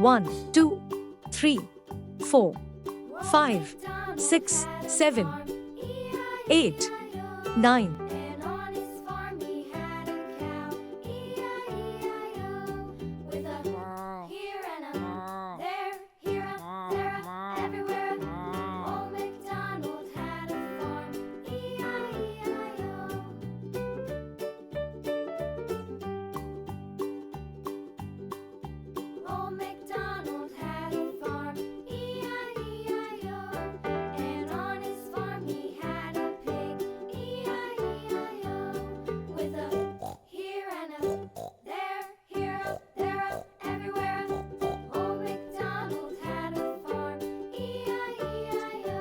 1, 2, 3, 4, 5, 6, 7, 8, 9. And on his farm he had a cow, E-I-E-I-O, with a here and a there, here a, there a, everywhere. Old MacDonald had a farm, E-I-E-I-O. Old MacDonald had a farm, E-I-E-I-O, and on his farm he had a pig, E-I-E-I-O, with a here and a there, here a, there a, everywhere. Old MacDonald had a farm, E-I-E-I-O.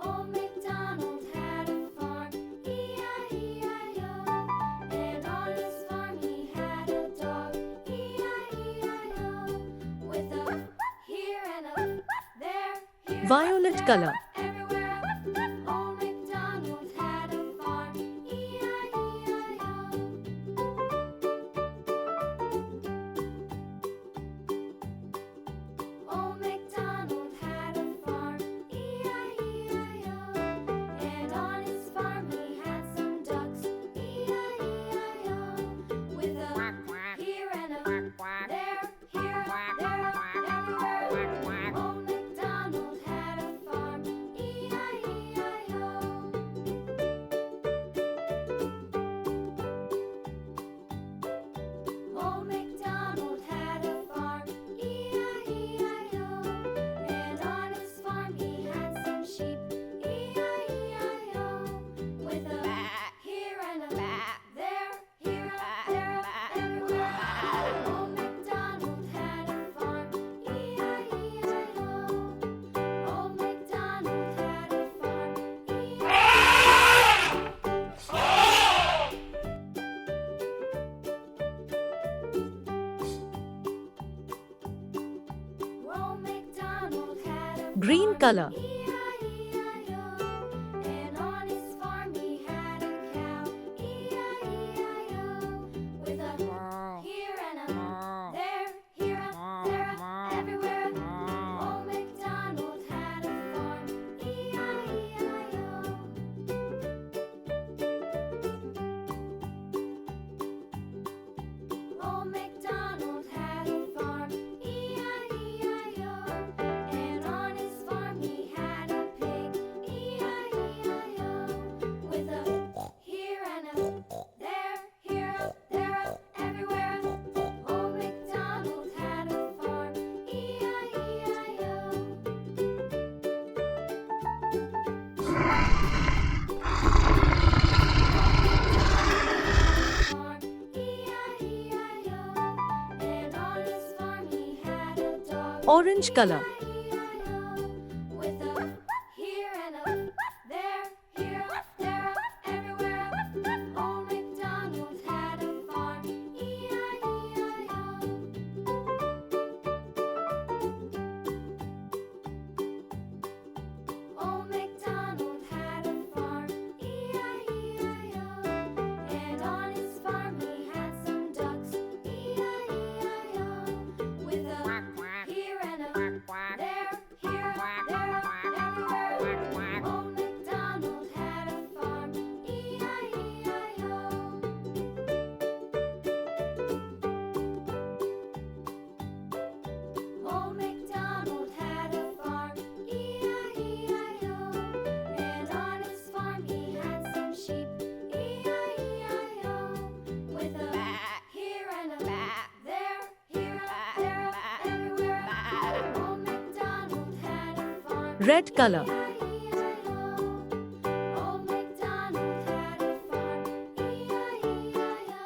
Old MacDonald had a farm, E-I-E-I-O, and on his farm he had a dog, E-I-E-I-O, with a here and a there, here Violet color. everywhere. Old MacDonald had a farm, E-I-E-I-O. Old MacDonald had a farm, E-I-E-I-O, and on his farm he had some ducks, E-I-E-I-O, with a here and a there, here, there, everywhere. Old MacDonald had a farm, E-I-E-I-O. Old MacDonald had a farm, E-I-E-I-O, and on his farm he had some sheep, E-I-E-I-O, with a here and a there, here, there, everywhere. Old MacDonald had a farm, E-I-E-I-O. Old MacDonald had a farm, Old MacDonald had a Green farm, color. E-I-E-I-O, and on his farm he had a cow, E-I-E-I-O, with a here and a there, here a, there a, everywhere. Old MacDonald had a farm, E-I-E-I-O. Old MacDonald had a farm, E-I-E-I-O, and on his farm he had a pig, E-I-E-I-O, with a here and a there, here a, there a, everywhere. Old MacDonald had a farm, E-I-E-I-O. Farm, E-I-E-I-O, and on his farm he had a dog, Orange color. E-I-E-I-O, with a here and a there, here, there, everywhere. Old MacDonald had a farm, E-I-E-I-O. Old MacDonald had a farm, E-I-E-I-O, and on his farm he had some ducks, E-I-E-I-O, with a here and a there, here, there, everywhere. Old MacDonald had a farm, E-I-E-I-O. Old MacDonald had a farm, E-I-E-I-O, and on his farm he had some sheep, E-I-E-I-O, with a here and a there, here, there, everywhere. Old MacDonald had a farm, Red color. E-I-E-I-O. Old MacDonald had a farm, E-I-E-I-O.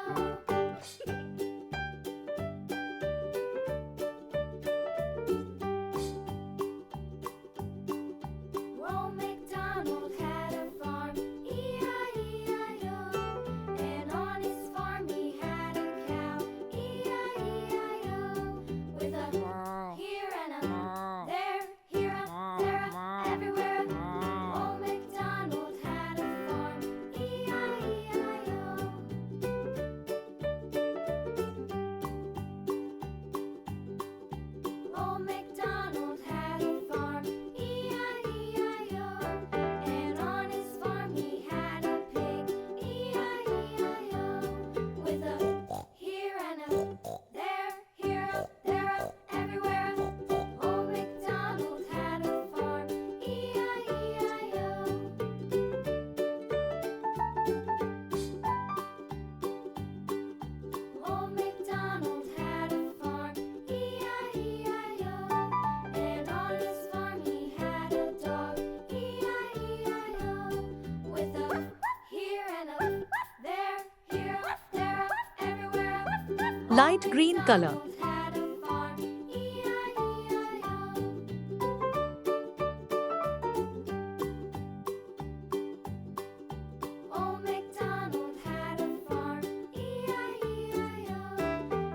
Old MacDonald had a farm, E-I-E-I-O, and on his farm he had a cow, E-I-E-I-O, with a here and a there, here a, there a, everywhere. Light green color. Had a farm, E-I-E-I-O. Old MacDonald had a farm, E-I-E-I-O.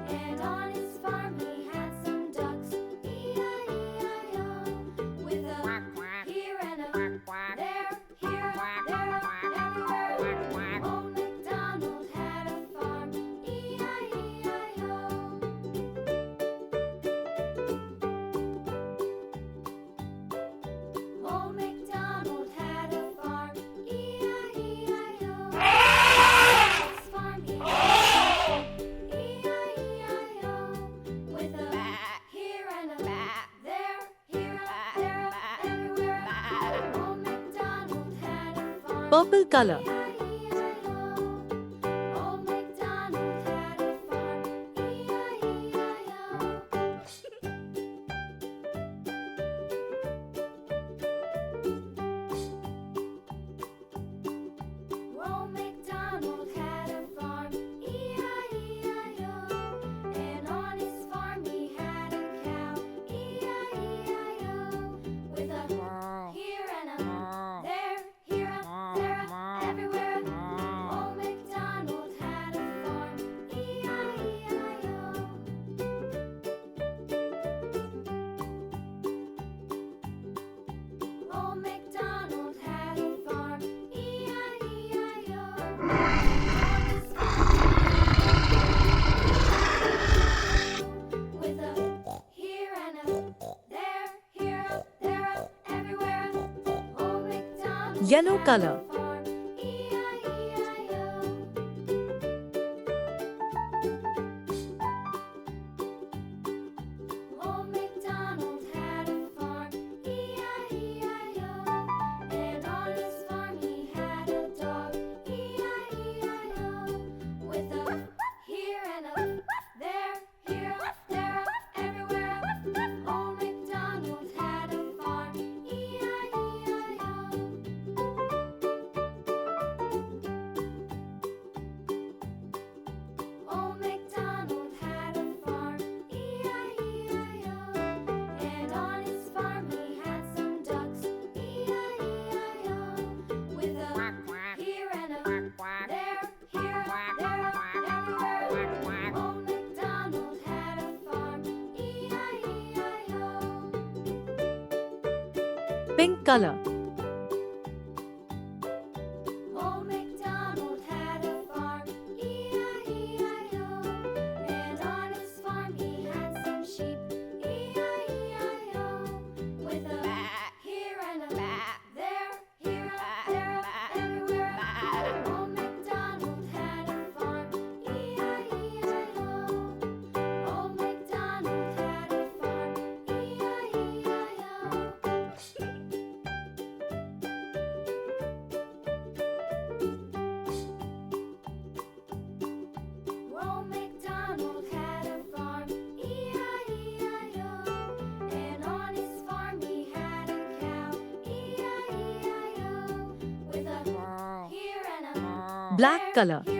And on his farm he had some ducks, E-I-E-I-O. With a here and a there, here, there, everywhere. Old MacDonald had a farm, E-I-E-I-O. Old MacDonald had a farm, E-I-E-I-O. His farm he had E-I-E-I-O. With a here and a there, here, there, everywhere. Old MacDonald had a farm, Purple color. E-I-E-I-O. Old MacDonald had a farm, E-I-E-I-O. Old MacDonald had a farm, E-I-E-I-O. And on his farm he had a cow, E-I-E-I-O. With a here and a there, here, there, everywhere. Old MacDonald had a farm, E-I-E-I-O. Old MacDonald had a farm, E-I-E-I-O. On his farm with a here and a there, here, there, everywhere. Old MacDonald Yellow had color. a farm, E-I-E-I-O. Old MacDonald had a farm, E-I-E-I-O. And on his farm he had a dog, E-I-E-I-O. With a here and a there, here, there, everywhere. Old MacDonald had a farm, E-I-E-I-O. Old MacDonald had a farm, E-I-E-I-O. And on his farm he had some ducks, E-I-E-I-O. With a here and a there, here, there, everywhere. Old MacDonald had a farm, E-I-E-I-O. Pink color. Old MacDonald had a farm, E-I-E-I-O. And on his farm he had some sheep, E-I-E-I-O. With a here and a there, here, there, everywhere. Old MacDonald had a farm, E-I-E-I-O. Old MacDonald had a farm, E-I-E-I-O. Old MacDonald had a farm, E-I-E-I-O. And on his farm he had a cow, E-I-E-I-O. With a here and a Black color. here